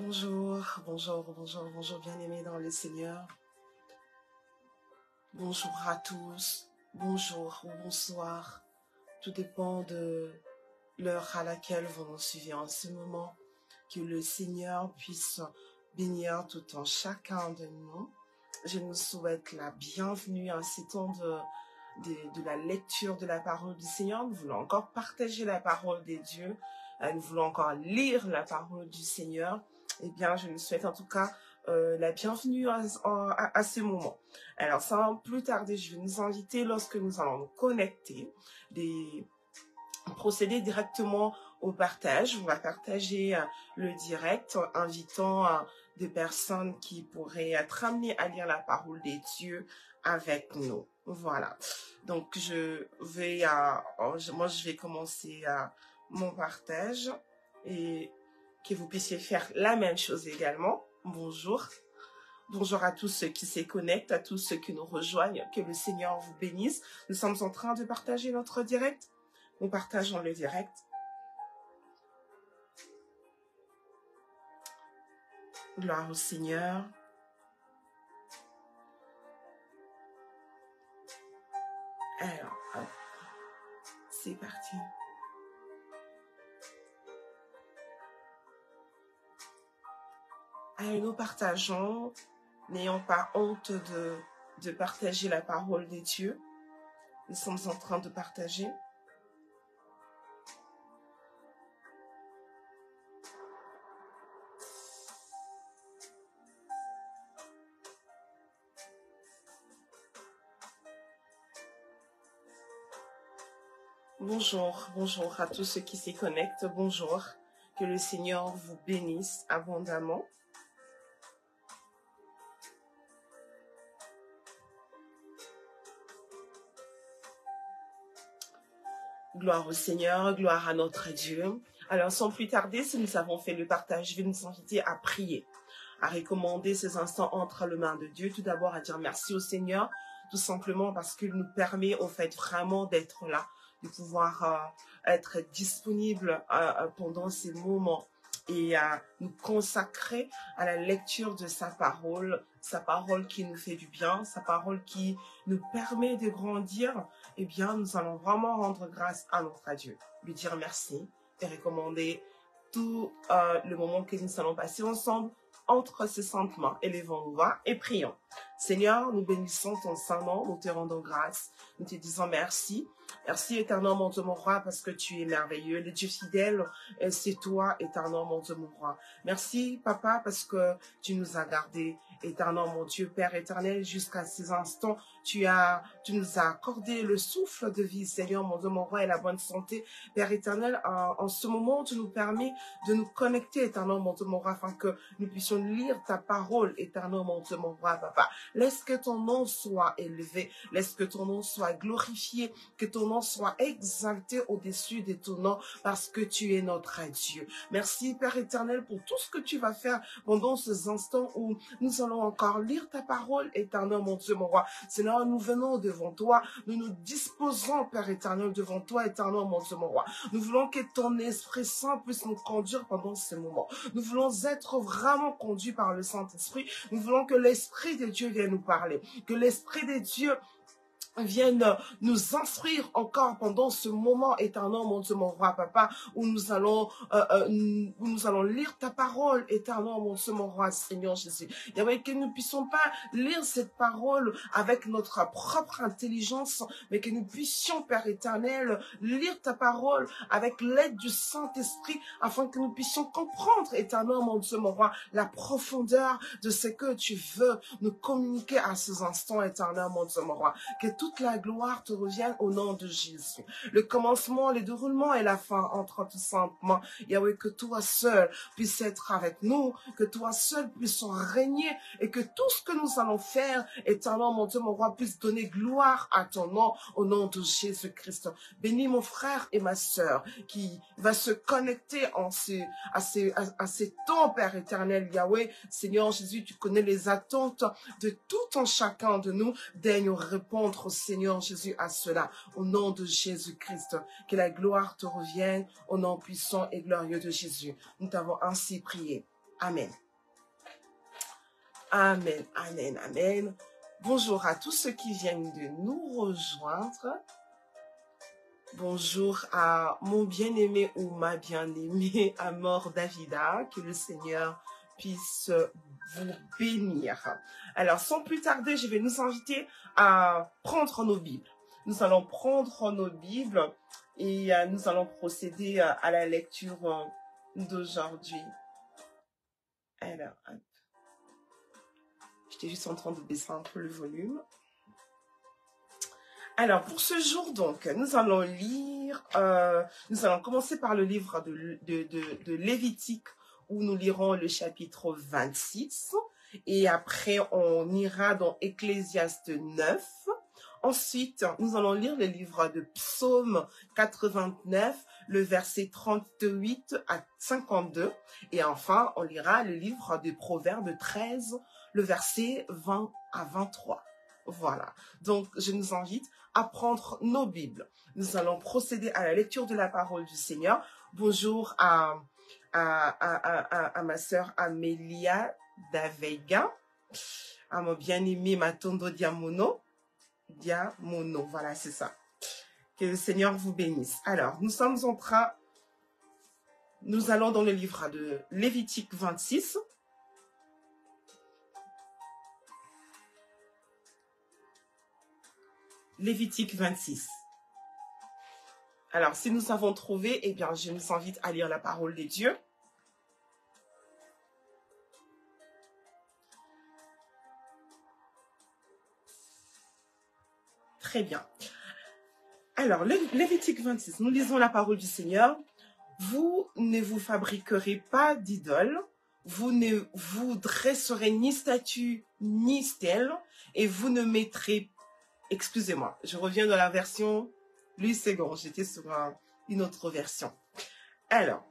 Bonjour, bonjour, bonjour, bonjour, bien-aimés dans le Seigneur. Bonjour à tous, bonjour ou bonsoir. Tout dépend de l'heure à laquelle vous nous suivez en ce moment. Que le Seigneur puisse bénir tout en chacun de nous. Je nous souhaite la bienvenue en ces temps de la lecture de la parole du Seigneur. Nous voulons encore partager la parole de Dieu. Nous voulons encore lire la parole du Seigneur. Eh bien, je nous souhaite en tout cas la bienvenue à ce moment. Alors, sans plus tarder, je vais nous inviter, lorsque nous allons nous connecter, procéder directement au partage. On va partager le direct, invitant des personnes qui pourraient être amenées à lire la parole des dieux avec nous. Voilà. Donc, moi, je vais commencer mon partage et que vous puissiez faire la même chose également. Bonjour. Bonjour à tous ceux qui se connectent, à tous ceux qui nous rejoignent. Que le Seigneur vous bénisse. Nous sommes en train de partager notre direct. Nous partageons le direct. Gloire au Seigneur. Alors, c'est parti. Alors, nous partageons, n'ayons pas honte de partager la parole des dieux. Nous sommes en train de partager. Bonjour, bonjour à tous ceux qui s'y connectent. Bonjour, que le Seigneur vous bénisse abondamment. Gloire au Seigneur, gloire à notre Dieu. Alors, sans plus tarder, si nous avons fait le partage, je vais nous inviter à prier, à recommander ces instants entre les mains de Dieu. Tout d'abord, à dire merci au Seigneur, tout simplement parce qu'il nous permet, au fait, vraiment d'être là, de pouvoir être disponible pendant ces moments et à nous consacrer à la lecture de sa parole qui nous fait du bien, sa parole qui nous permet de grandir. Eh bien, nous allons vraiment rendre grâce à notre Dieu, lui dire merci et recommander tout le moment que nous allons passer ensemble entre ses saintes mains. Élevons-nous et prions. Seigneur, nous bénissons ton saint nom, nous te rendons grâce, nous te disons merci. Merci éternel mon Dieu mon roi parce que tu es merveilleux, le Dieu fidèle, c'est toi éternel mon Dieu mon roi. Merci papa parce que tu nous as gardés, éternel mon Dieu Père éternel, jusqu'à ces instants. Tu nous as accordé le souffle de vie, Seigneur mon Dieu mon roi, et la bonne santé. Père éternel, en ce moment, tu nous permets de nous connecter, éternel mon Dieu mon roi, afin que nous puissions lire ta parole, éternel mon Dieu mon roi, papa. Laisse que ton nom soit élevé, laisse que ton nom soit glorifié, que ton nom soit exalté au-dessus de ton nom, parce que tu es notre Dieu. Merci, Père éternel, pour tout ce que tu vas faire pendant ces instants où nous allons encore lire ta parole, éternel, mon Dieu, mon roi. Seigneur, nous venons devant toi, nous nous disposons, Père éternel, devant toi, éternel, mon Dieu, mon roi. Nous voulons que ton Esprit Saint puisse nous conduire pendant ces moments. Nous voulons être vraiment conduits par le Saint-Esprit. Nous voulons que l'Esprit de Dieu vienne nous parler, que l'Esprit de Dieu viennent nous instruire encore pendant ce moment éternel, mon Dieu, mon roi, papa, où nous allons lire ta parole, éternel, mon Dieu, mon roi, Seigneur Jésus. Yahweh, que nous ne puissions pas lire cette parole avec notre propre intelligence, mais que nous puissions, Père éternel, lire ta parole avec l'aide du Saint-Esprit, afin que nous puissions comprendre, éternel, mon Dieu, mon roi, la profondeur de ce que tu veux nous communiquer à ces instants, éternel, mon Dieu, mon roi. Que toute la gloire te revienne au nom de Jésus. Le commencement, le déroulement et la fin entre tout simplement. Yahweh, que toi seul puisse être avec nous, que toi seul puisse régner et que tout ce que nous allons faire, éternel, mon Dieu, mon roi, puisse donner gloire à ton nom au nom de Jésus-Christ. Bénis mon frère et ma sœur qui va se connecter à ces temps, Père éternel, Yahweh. Seigneur Jésus, tu connais les attentes de tout un chacun de nous. Daigne répondre au Seigneur Jésus à cela, au nom de Jésus-Christ. Que la gloire te revienne, au nom puissant et glorieux de Jésus. Nous t'avons ainsi prié. Amen. Amen, amen, amen. Bonjour à tous ceux qui viennent de nous rejoindre. Bonjour à mon bien-aimé ou ma bien-aimée Amor Davida. Que le Seigneur puisse vous bénir. Alors, sans plus tarder, je vais nous inviter à prendre nos Bibles. Nous allons prendre nos Bibles et nous allons procéder à la lecture d'aujourd'hui. Alors, j'étais juste en train de baisser un peu le volume. Alors, pour ce jour, donc, nous allons lire, nous allons commencer par le livre de Lévitique, où nous lirons le chapitre 26. Et après, on ira dans Ecclésiaste 9. Ensuite, nous allons lire le livre de Psaume 89, le verset 38 à 52. Et enfin, on lira le livre de Proverbes 13, le verset 20 à 23. Voilà. Donc, je nous invite à prendre nos Bibles. Nous allons procéder à la lecture de la parole du Seigneur. Bonjour à ma sœur Amélia Davega, à mon bien-aimé Matondo Diamono, voilà, c'est ça. Que le Seigneur vous bénisse. Alors, nous allons dans le livre de Lévitique 26. Lévitique 26. Alors, si nous avons trouvé, eh bien, je nous invite à lire la parole de Dieu. Très bien. Alors, Lévitique 26, nous lisons la parole du Seigneur. Vous ne vous fabriquerez pas d'idole, vous ne vous dresserez ni statue ni stèle, et vous ne mettrez... Excusez-moi, je reviens dans la version Louis II, j'étais sur une autre version. Alors,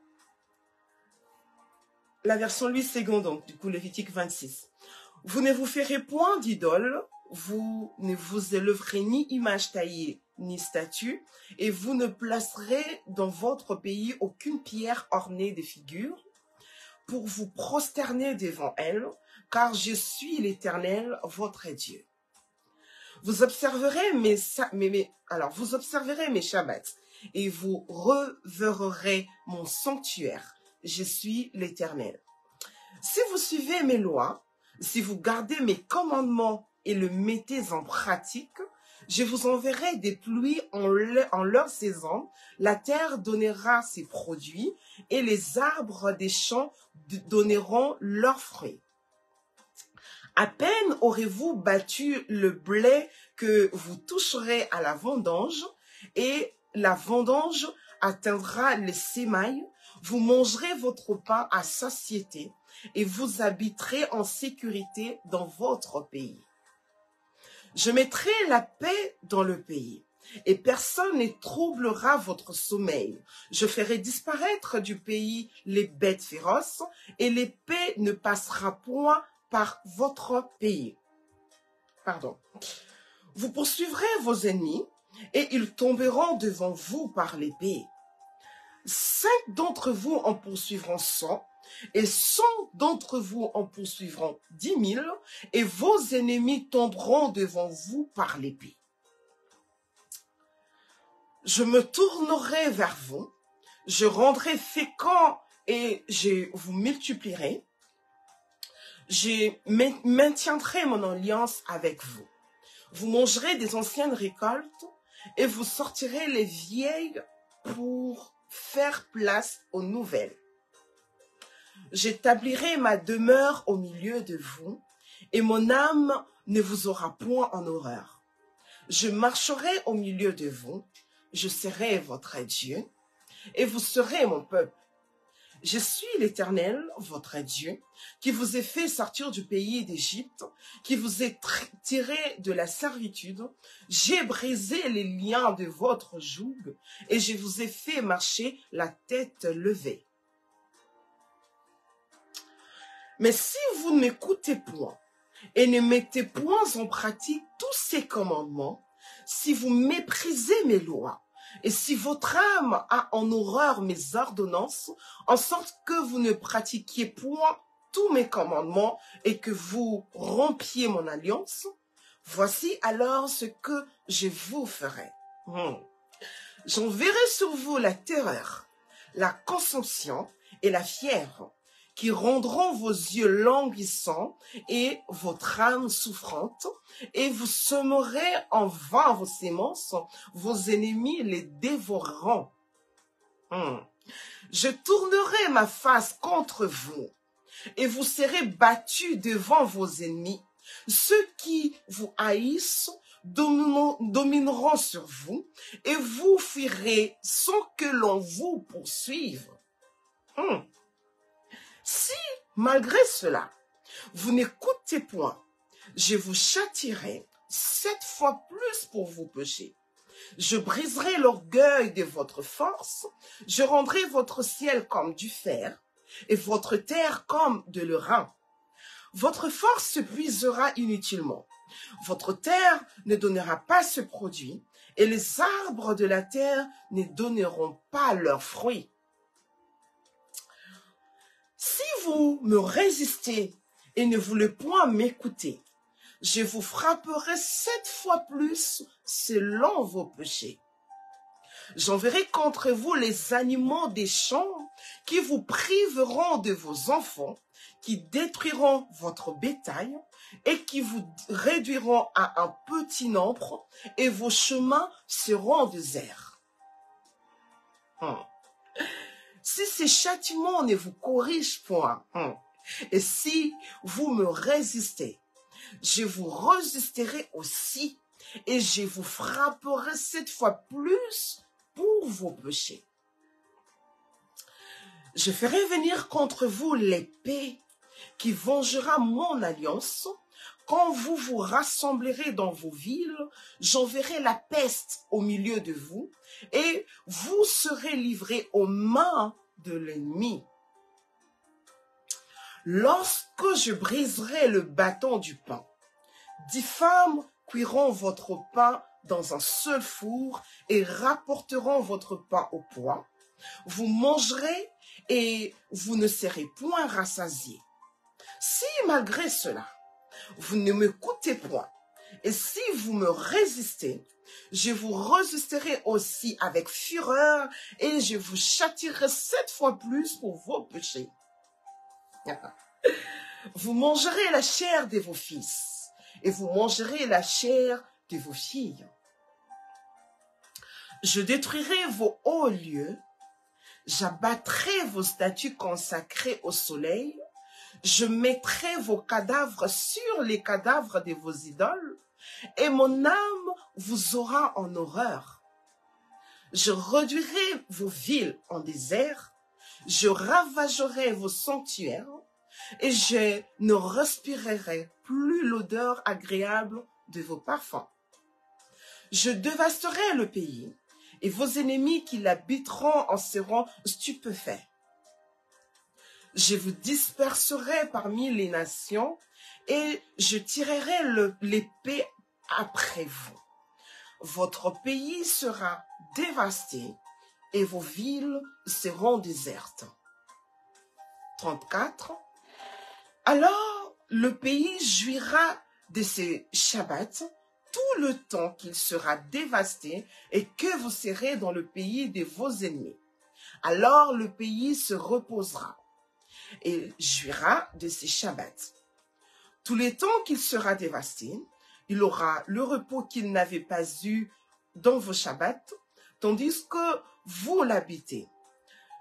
la version Louis II, donc, du coup, Lévitique 26. Vous ne vous ferez point d'idole, vous ne vous élèverez ni image taillée, ni statue, et vous ne placerez dans votre pays aucune pierre ornée de figures, pour vous prosterner devant elle, car je suis l'Éternel, votre Dieu. Vous observerez mes Shabbats et vous reverrez mon sanctuaire. Je suis l'Éternel. Si vous suivez mes lois, si vous gardez mes commandements et le mettez en pratique, je vous enverrai des pluies en leur saison, la terre donnera ses produits et les arbres des champs donneront leurs fruits. À peine aurez-vous battu le blé que vous toucherez à la vendange, et la vendange atteindra les sémailles. Vous mangerez votre pain à satiété, et vous habiterez en sécurité dans votre pays. Je mettrai la paix dans le pays, et personne ne troublera votre sommeil. Je ferai disparaître du pays les bêtes féroces, et l'épée ne passera point par votre pays. Pardon. Vous poursuivrez vos ennemis, et ils tomberont devant vous par l'épée. 5 d'entre vous en poursuivront 100, et 100 d'entre vous en poursuivront 10 000, et vos ennemis tomberont devant vous par l'épée. Je me tournerai vers vous, je rendrai fécond et je vous multiplierai. Je maintiendrai mon alliance avec vous. Vous mangerez des anciennes récoltes et vous sortirez les vieilles pour faire place aux nouvelles. J'établirai ma demeure au milieu de vous et mon âme ne vous aura point en horreur. Je marcherai au milieu de vous, je serai votre Dieu et vous serez mon peuple. Je suis l'Éternel, votre Dieu, qui vous ai fait sortir du pays d'Égypte, qui vous ai tiré de la servitude. J'ai brisé les liens de votre joug et je vous ai fait marcher la tête levée. Mais si vous ne m'écoutez point et ne mettez point en pratique tous ces commandements, si vous méprisez mes lois, et si votre âme a en horreur mes ordonnances, en sorte que vous ne pratiquiez point tous mes commandements et que vous rompiez mon alliance, voici alors ce que je vous ferai. J'enverrai sur vous la terreur, la consomption et la fièvre, qui rendront vos yeux languissants et votre âme souffrante, et vous semerez en vain vos semences, vos ennemis les dévoreront. Je tournerai ma face contre vous, et vous serez battus devant vos ennemis. Ceux qui vous haïssent domineront sur vous, et vous fuirez sans que l'on vous poursuive. Si, malgré cela, vous n'écoutez point, je vous châtierai 7 fois plus pour vos péchés. Je briserai l'orgueil de votre force, je rendrai votre ciel comme du fer, et votre terre comme de l'airain. Votre force se puisera inutilement. Votre terre ne donnera pas ce produit, et les arbres de la terre ne donneront pas leurs fruits. Si vous me résistez et ne voulez point m'écouter, je vous frapperai 7 fois plus selon vos péchés. J'enverrai contre vous les animaux des champs qui vous priveront de vos enfants, qui détruiront votre bétail et qui vous réduiront à un petit nombre, et vos chemins seront déserts. Si ces châtiments ne vous corrigent point, et si vous me résistez, je vous résisterai aussi, et je vous frapperai 7 fois plus pour vos péchés. Je ferai venir contre vous l'épée qui vengera mon alliance. Quand vous vous rassemblerez dans vos villes, j'enverrai la peste au milieu de vous, et vous serez livrés aux mains de l'ennemi. Lorsque je briserai le bâton du pain, 10 femmes cuiront votre pain dans un seul four et rapporteront votre pain au poids. Vous mangerez et vous ne serez point rassasiés. Si malgré cela, vous ne m'écoutez point, et si vous me résistez, je vous résisterai aussi avec fureur, et je vous châtierai 7 fois plus pour vos péchés. Vous mangerez la chair de vos fils, et vous mangerez la chair de vos filles. Je détruirai vos hauts lieux, j'abattrai vos statues consacrées au soleil, je mettrai vos cadavres sur les cadavres de vos idoles, et mon âme vous aura en horreur. Je réduirai vos villes en désert, je ravagerai vos sanctuaires, et je ne respirerai plus l'odeur agréable de vos parfums. Je dévasterai le pays, et vos ennemis qui l'habiteront en seront stupéfaits. Je vous disperserai parmi les nations, et je tirerai l'épée après vous. Votre pays sera dévasté, et vos villes seront désertes. 34. Alors le pays jouira de ses Shabbats tout le temps qu'il sera dévasté et que vous serez dans le pays de vos ennemis. Alors le pays se reposera et jouira de ses Shabbats. Tout le temps qu'il sera dévasté, il aura le repos qu'il n'avait pas eu dans vos Shabbats, tandis que vous l'habitez.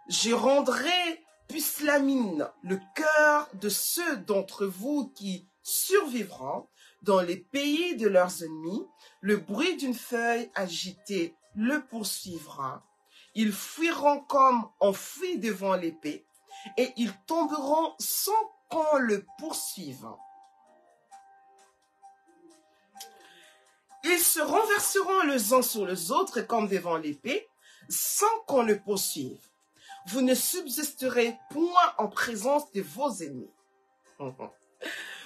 Je rendrai pusillanime le cœur de ceux d'entre vous qui survivront dans les pays de leurs ennemis. Le bruit d'une feuille agitée le poursuivra. Ils fuiront comme on fuit devant l'épée, et ils tomberont sans qu'on le poursuive. Ils se renverseront les uns sur les autres comme devant l'épée, sans qu'on le poursuive. Vous ne subsisterez point en présence de vos ennemis.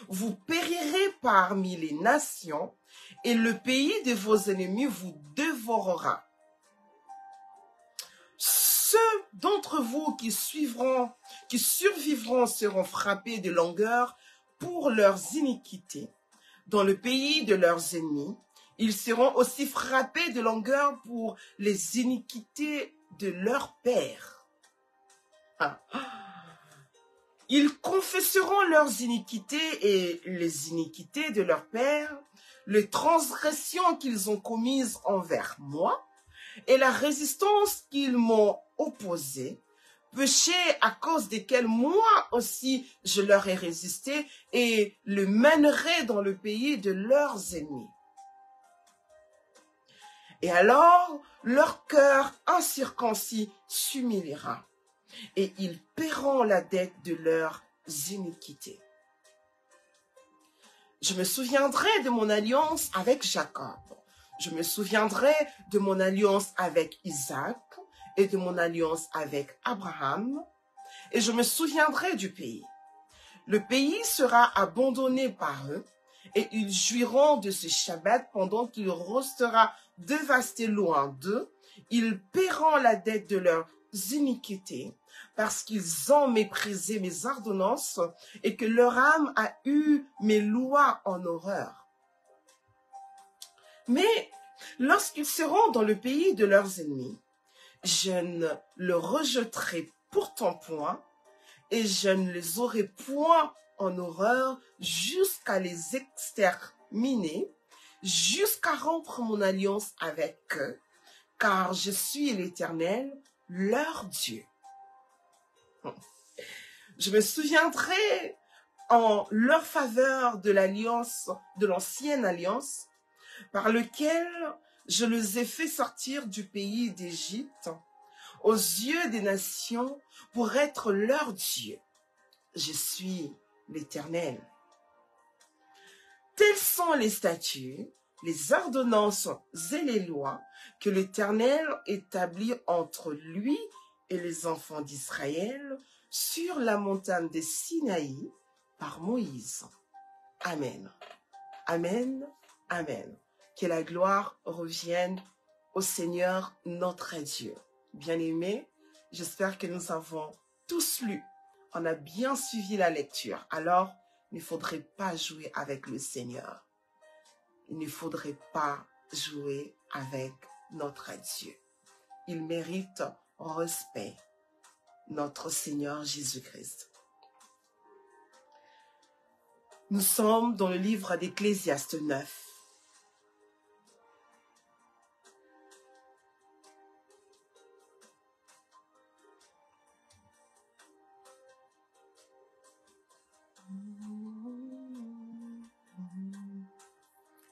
Vous périrez parmi les nations, et le pays de vos ennemis vous dévorera. Ceux ceux d'entre vous qui survivront seront frappés de langueur pour leurs iniquités. Dans le pays de leurs ennemis, ils seront aussi frappés de langueur pour les iniquités de leurs pères. Ah. Ils confesseront leurs iniquités et les iniquités de leurs pères, les transgressions qu'ils ont commises envers moi et la résistance qu'ils m'ont opposée, péchés à cause desquels moi aussi je leur ai résisté et le mènerai dans le pays de leurs ennemis. Et alors leur cœur incirconcis s'humiliera et ils paieront la dette de leurs iniquités. Je me souviendrai de mon alliance avec Jacob. Je me souviendrai de mon alliance avec Isaac et de mon alliance avec Abraham. Et je me souviendrai du pays. Le pays sera abandonné par eux et ils jouiront de ce Shabbat pendant qu'il restera dévasté loin d'eux. Ils paieront la dette de leurs iniquités parce qu'ils ont méprisé mes ordonnances et que leur âme a eu mes lois en horreur. Mais lorsqu'ils seront dans le pays de leurs ennemis, je ne le rejetterai pourtant point et je ne les aurai point en horreur jusqu'à les exterminer, jusqu'à rompre mon alliance avec eux, car je suis l'Éternel, leur Dieu. Je me souviendrai en leur faveur de l'alliance, de l'ancienne alliance, par lequel je les ai fait sortir du pays d'Égypte aux yeux des nations pour être leur Dieu. Je suis l'Éternel. Tels sont les statuts, les ordonnances et les lois que l'Éternel établit entre lui et les enfants d'Israël sur la montagne de Sinaï par Moïse. Amen. Amen. Amen. Que la gloire revienne au Seigneur notre Dieu. Bien-aimés, j'espère que nous avons tous lu. On a bien suivi la lecture. Alors, il ne faudrait pas jouer avec le Seigneur. Il ne faudrait pas jouer avec notre Dieu. Il mérite respect, notre Seigneur Jésus-Christ. Nous sommes dans le livre d'Ecclésiaste 9.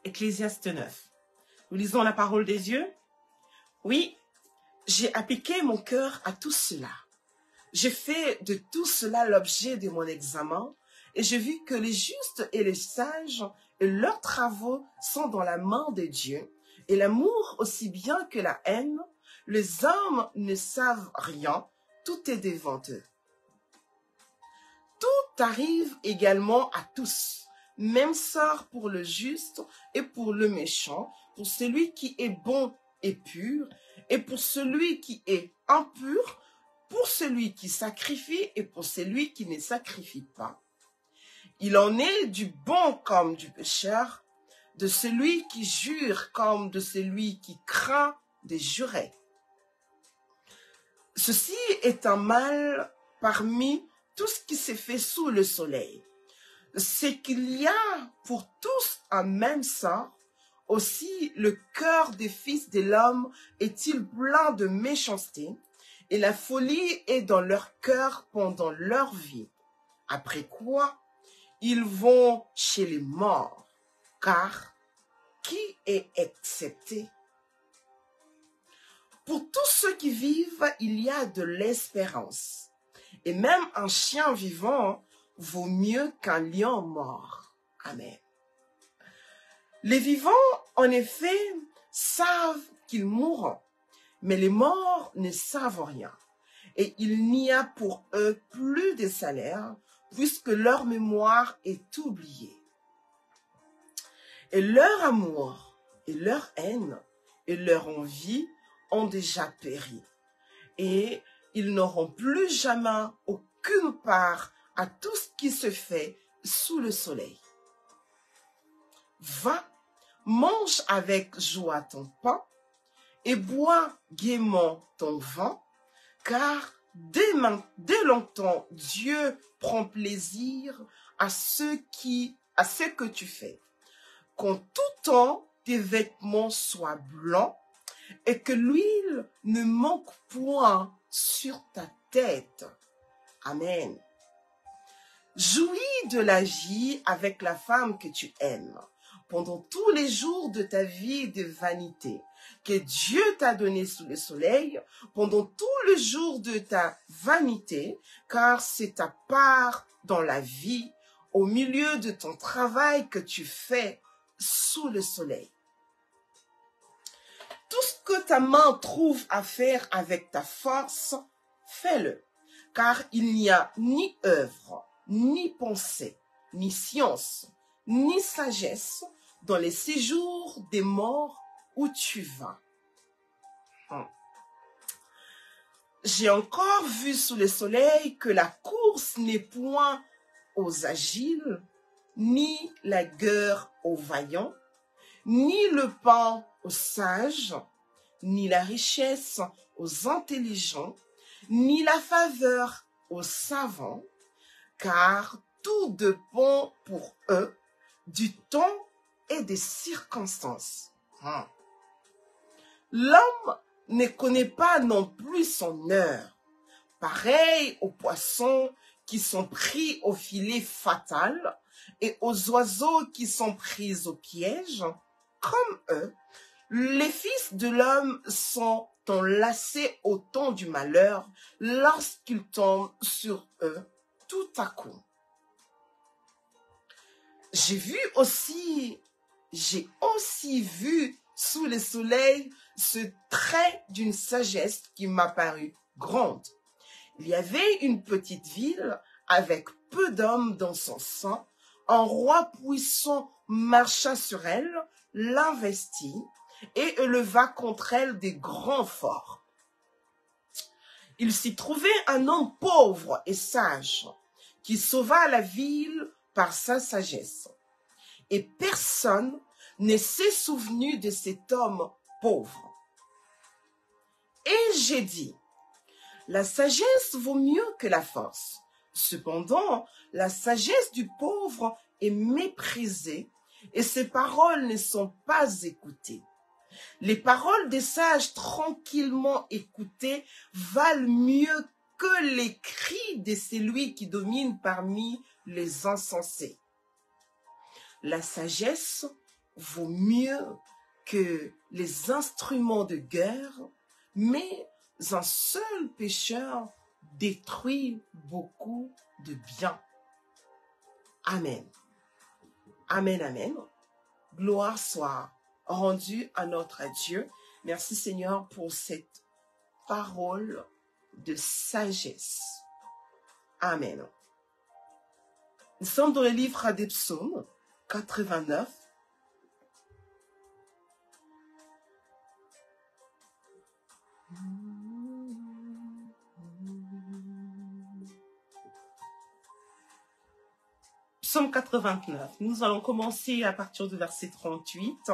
Ecclésiaste 9. Nous lisons la parole des dieux. Oui, j'ai appliqué mon cœur à tout cela. J'ai fait de tout cela l'objet de mon examen et j'ai vu que les justes et les sages et leurs travaux sont dans la main de Dieu et l'amour aussi bien que la haine. Les hommes ne savent rien, tout est devant eux. Tout arrive également à tous. Même sort pour le juste et pour le méchant, pour celui qui est bon et pur, et pour celui qui est impur, pour celui qui sacrifie et pour celui qui ne sacrifie pas. Il en est du bon comme du pécheur, de celui qui jure comme de celui qui craint de jurer. Ceci est un mal parmi tout ce qui s'est fait sous le soleil. C'est qu'il y a pour tous un même sort. Aussi, le cœur des fils de l'homme est-il plein de méchanceté, et la folie est dans leur cœur pendant leur vie. Après quoi, ils vont chez les morts, car qui est accepté? Pour tous ceux qui vivent, il y a de l'espérance, et même un chien vivant vaut mieux qu'un lion mort. Amen. Les vivants, en effet, savent qu'ils mourront, mais les morts ne savent rien. Et il n'y a pour eux plus de salaire, puisque leur mémoire est oubliée. Et leur amour, et leur haine, et leur envie ont déjà péri. Et ils n'auront plus jamais aucune part à tout ce qui se fait sous le soleil. Va, mange avec joie ton pain et bois gaiement ton vin, car dès longtemps Dieu prend plaisir à ce que tu fais. Qu'en tout temps tes vêtements soient blancs et que l'huile ne manque point sur ta tête. Amen. Jouis de la vie avec la femme que tu aimes pendant tous les jours de ta vie de vanité que Dieu t'a donné sous le soleil, pendant tous les jours de ta vanité, car c'est ta part dans la vie, au milieu de ton travail que tu fais sous le soleil. Tout ce que ta main trouve à faire avec ta force, fais-le, car il n'y a ni œuvre, ni pensée, ni science, ni sagesse dans les séjours des morts où tu vas. J'ai encore vu sous le soleil que la course n'est point aux agiles, ni la guerre aux vaillants, ni le pain aux sages, ni la richesse aux intelligents, ni la faveur aux savants, car tout dépend pour eux du temps et des circonstances. L'homme ne connaît pas non plus son heure, pareil aux poissons qui sont pris au filet fatal et aux oiseaux qui sont pris au piège. Comme eux, les fils de l'homme sont enlacés au temps du malheur lorsqu'ils tombent sur eux tout à coup. J'ai aussi vu sous le soleil ce trait d'une sagesse qui m'a paru grande. Il y avait une petite ville avec peu d'hommes dans son sein. Un roi puissant marcha sur elle, l'investit et éleva contre elle des grands forts. Il s'y trouvait un homme pauvre et sage qui sauva la ville par sa sagesse. Et personne ne s'est souvenu de cet homme pauvre. Et j'ai dit, la sagesse vaut mieux que la force. Cependant, la sagesse du pauvre est méprisée et ses paroles ne sont pas écoutées. Les paroles des sages tranquillement écoutées valent mieux que les cris de celui qui domine parmi les insensés. La sagesse vaut mieux que les instruments de guerre, mais un seul pécheur détruit beaucoup de bien. Amen. Amen, amen. Gloire soit rendue à notre Dieu. Merci Seigneur pour cette parole de sagesse. Amen. Nous sommes dans le livre des psaumes 89. Psaume 89. Nous allons commencer à partir du verset 38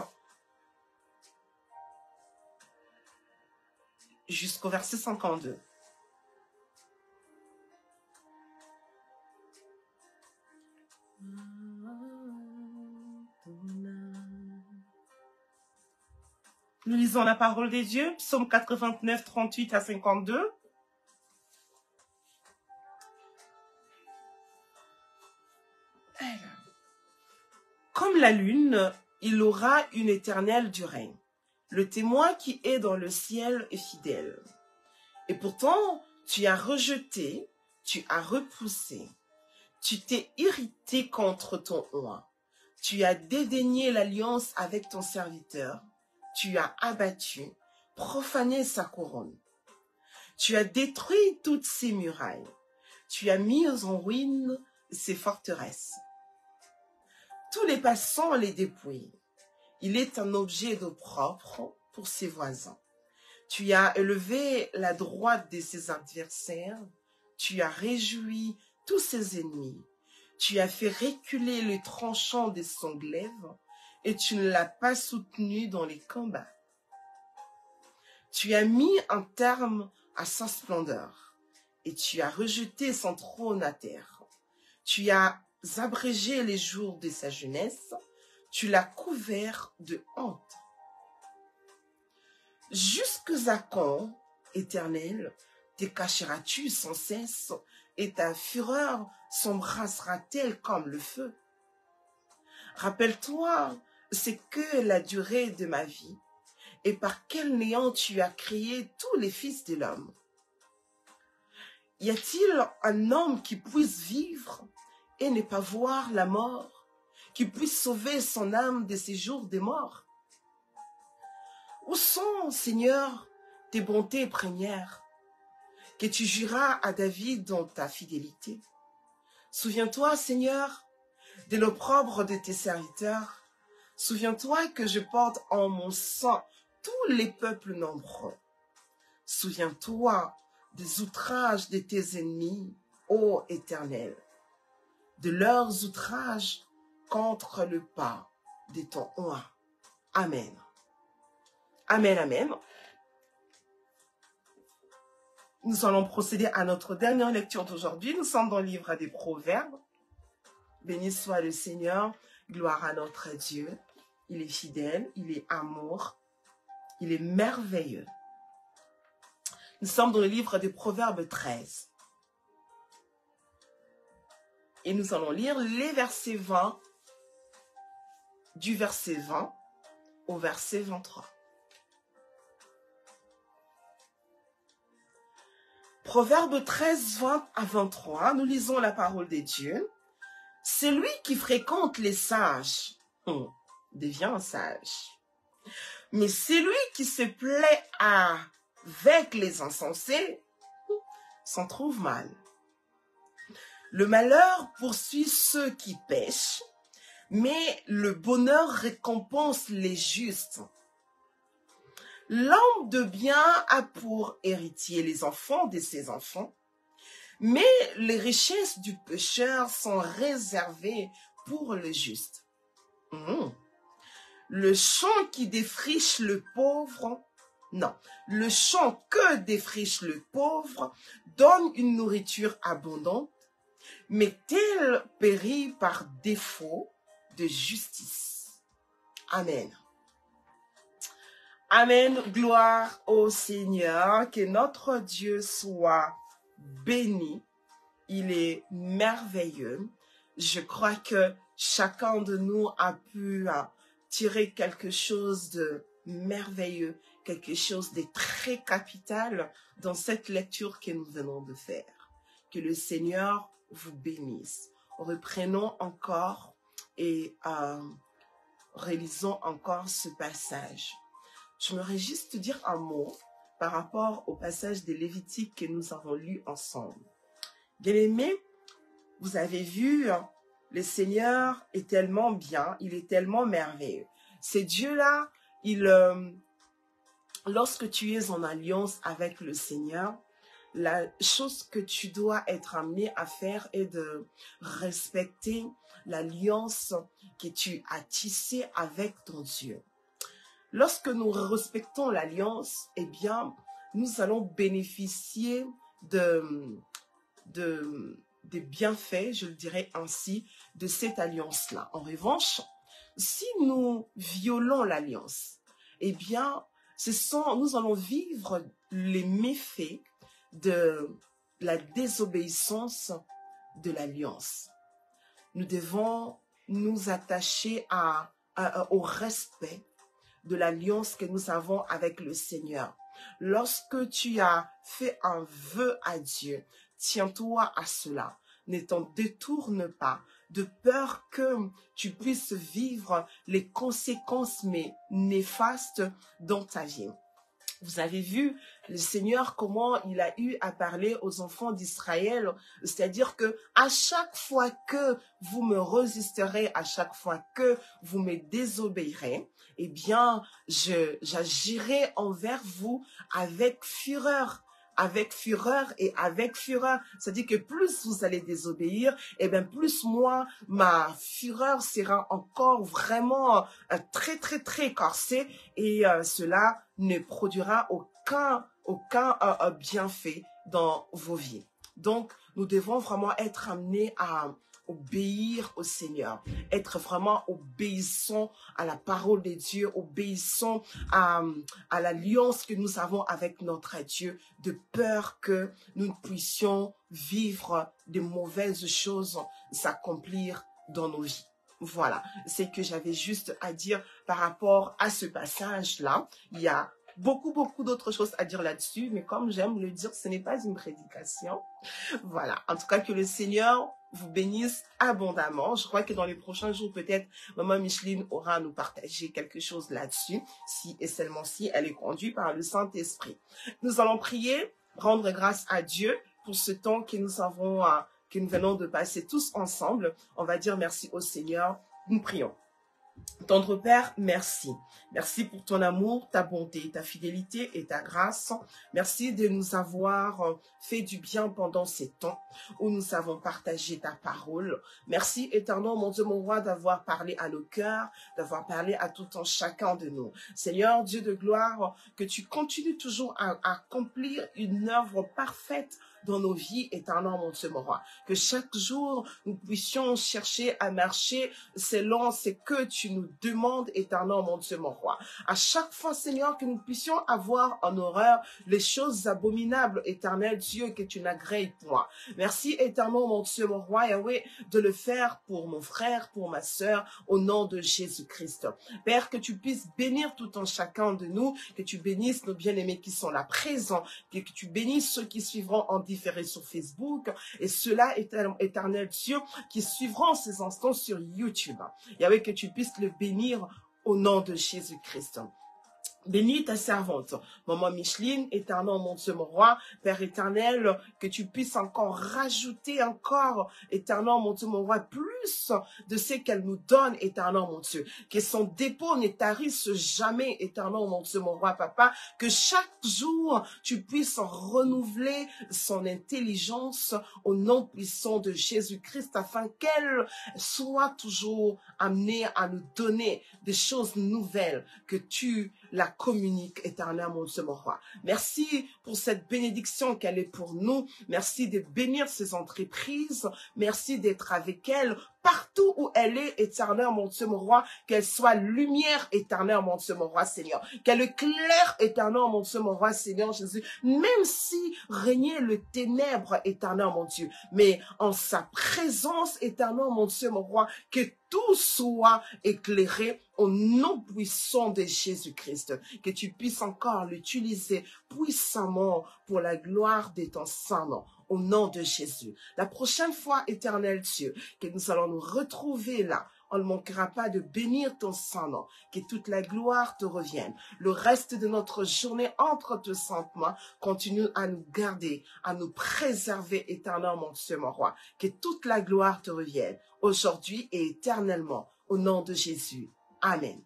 jusqu'au verset 52. Nous lisons la parole des dieux, psaume 89, 38 à 52. Comme la lune, il aura une éternelle durée. Le témoin qui est dans le ciel est fidèle. Et pourtant, tu as rejeté, tu as repoussé. Tu t'es irrité contre ton roi. Tu as dédaigné l'alliance avec ton serviteur. Tu as abattu, profané sa couronne. Tu as détruit toutes ses murailles. Tu as mis en ruine ses forteresses. Tous les passants les dépouillent. Il est un objet d'opprobre pour ses voisins. Tu as élevé la droite de ses adversaires. Tu as réjoui tous ses ennemis. Tu as fait reculer le tranchant de son glaive et tu ne l'as pas soutenu dans les combats. Tu as mis un terme à sa splendeur et tu as rejeté son trône à terre. Tu as abrégé les jours de sa jeunesse. Tu l'as couvert de honte. Jusqu'à quand, Éternel, te cacheras-tu sans cesse et ta fureur s'embrasera-t-elle comme le feu? Rappelle-toi, c'est que la durée de ma vie et par quel néant tu as créé tous les fils de l'homme. Y a-t-il un homme qui puisse vivre et ne pas voir la mort, qui puisse sauver son âme de ces jours des morts? Où sont, Seigneur, tes bontés premières, que tu juras à David dans ta fidélité? Souviens-toi, Seigneur, de l'opprobre de tes serviteurs. Souviens-toi que je porte en mon sang tous les peuples nombreux. Souviens-toi des outrages de tes ennemis, ô Éternel, de leurs outrages contre le pas de ton roi. Amen. Amen, amen. Nous allons procéder à notre dernière lecture d'aujourd'hui. Nous sommes dans le livre des Proverbes. Béni soit le Seigneur, gloire à notre Dieu. Il est fidèle, il est amour, il est merveilleux. Nous sommes dans le livre des Proverbes 13. Et nous allons lire les versets 20, du verset 20 au verset 23. Proverbe 13, 20 à 23, nous lisons la parole de Dieu. Celui qui fréquente les sages devient sage. Mais celui qui se plaît avec les insensés s'en trouve mal. Le malheur poursuit ceux qui pêchent, mais le bonheur récompense les justes. L'homme de bien a pour héritier les enfants de ses enfants, mais les richesses du pécheur sont réservées pour le juste. Le champ qui défriche le pauvre, le champ que défriche le pauvre donne une nourriture abondante, mais tel périt par défaut de justice. Amen. Amen, gloire au Seigneur, que notre Dieu soit béni. Il est merveilleux. Je crois que chacun de nous a pu tirer quelque chose de merveilleux, quelque chose de très capital dans cette lecture que nous venons de faire. Que le Seigneur vous bénisse. Reprenons encore et réalisons encore ce passage. J'aimerais juste te dire un mot par rapport au passage de Lévitique que nous avons lu ensemble. Bien-aimés, vous avez vu, le Seigneur est tellement bien, il est tellement merveilleux. C'est Dieu-là, lorsque tu es en alliance avec le Seigneur, la chose que tu dois être amené à faire est de respecter l'alliance que tu as tissée avec ton Dieu. Lorsque nous respectons l'alliance, eh bien, nous allons bénéficier des bienfaits, je le dirais ainsi, de cette alliance-là. En revanche, si nous violons l'alliance, eh bien, nous allons vivre les méfaits de la désobéissance de l'alliance. Nous devons nous attacher au respect de l'alliance que nous avons avec le Seigneur. Lorsque tu as fait un vœu à Dieu, tiens-toi à cela. Ne t'en détourne pas, de peur que tu puisses vivre les conséquences mais néfastes dans ta vie. Vous avez vu le Seigneur, comment il a eu à parler aux enfants d'Israël. C'est-à-dire que à chaque fois que vous me résisterez, à chaque fois que vous me désobéirez, eh bien, j'agirai envers vous avec fureur. Avec fureur et avec fureur. C'est-à-dire que plus vous allez désobéir, eh bien plus moi, ma fureur sera encore vraiment très, très, très corsée et cela ne produira aucun bienfait dans vos vies. Donc, nous devons vraiment être amenés à obéir au Seigneur, être vraiment obéissants à la parole de Dieu, obéissants à l'alliance que nous avons avec notre Dieu, de peur que nous ne puissions vivre de mauvaises choses s'accomplir dans nos vies. Voilà, c'est que j'avais juste à dire par rapport à ce passage-là. Il y a beaucoup d'autres choses à dire là-dessus, mais comme j'aime le dire, ce n'est pas une prédication. Voilà, en tout cas que le Seigneur vous bénisse abondamment. Je crois que dans les prochains jours, peut-être, Maman Micheline aura à nous partager quelque chose là-dessus, si et seulement si elle est conduite par le Saint-Esprit. Nous allons prier, rendre grâce à Dieu pour ce temps que nous venons de passer tous ensemble. On va dire merci au Seigneur. Nous prions. Tendre Père, merci. Merci pour ton amour, ta bonté, ta fidélité et ta grâce. Merci de nous avoir fait du bien pendant ces temps où nous avons partagé ta parole. Merci éternel, mon Dieu, mon roi, d'avoir parlé à nos cœurs, d'avoir parlé à tout un chacun de nous. Seigneur, Dieu de gloire, que tu continues toujours à accomplir une œuvre parfaite dans nos vies, éternel, mon Dieu, mon roi. Que chaque jour, nous puissions chercher à marcher selon ce que tu nous demandes, éternel, mon Dieu, mon roi. À chaque fois, Seigneur, que nous puissions avoir en horreur les choses abominables, éternel Dieu, que tu n'agrées point. Merci, éternel, mon Dieu, mon roi, Yahweh, de le faire pour mon frère, pour ma sœur, au nom de Jésus-Christ. Père, que tu puisses bénir tout un chacun de nous, que tu bénisses nos bien-aimés qui sont là présents, que tu bénisses ceux qui suivront en différé sur Facebook, et ceux-là, éternel Dieu, qui suivront ces instants sur YouTube. Yahweh, que tu puisses le bénir au nom de Jésus-Christ. Bénis ta servante, Maman Micheline, éternel, mon Dieu, mon roi, Père éternel, que tu puisses encore rajouter éternel, mon Dieu, mon roi, plus de ce qu'elle nous donne, éternel, mon Dieu. Que son dépôt ne tarisse jamais, éternel, mon Dieu, mon roi, papa. Que chaque jour, tu puisses renouveler son intelligence au nom puissant de Jésus-Christ, afin qu'elle soit toujours amenée à nous donner des choses nouvelles, que tu la communique, éternel, mon Dieu, mon roi. Merci pour cette bénédiction qu'elle est pour nous. Merci de bénir ses entreprises. Merci d'être avec elle partout où elle est, éternel, mon Dieu, mon roi. Qu'elle soit lumière, éternel, mon Dieu, mon roi, Seigneur. Qu'elle éclaire, éternel, mon Dieu, mon roi, Seigneur Jésus. Même si régnait le ténèbre, éternel, mon Dieu. Mais en sa présence, éternel, mon Dieu, mon roi, que tout soit éclairé au nom puissant de Jésus-Christ. Que tu puisses encore l'utiliser puissamment pour la gloire de ton Saint-Nom. Au nom de Jésus. La prochaine fois, éternel Dieu, que nous allons nous retrouver là, on ne manquera pas de bénir ton Saint-Nom. Que toute la gloire te revienne. Le reste de notre journée entre tes saintes mains continue à nous garder, à nous préserver, éternel, mon Dieu, mon roi. Que toute la gloire te revienne, aujourd'hui et éternellement, au nom de Jésus. Amen.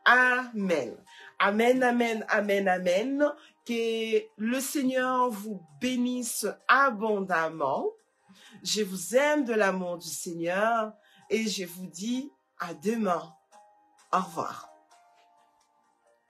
Amen. Amen, amen, amen, amen. Que le Seigneur vous bénisse abondamment. Je vous aime de l'amour du Seigneur et je vous dis à demain. Au revoir.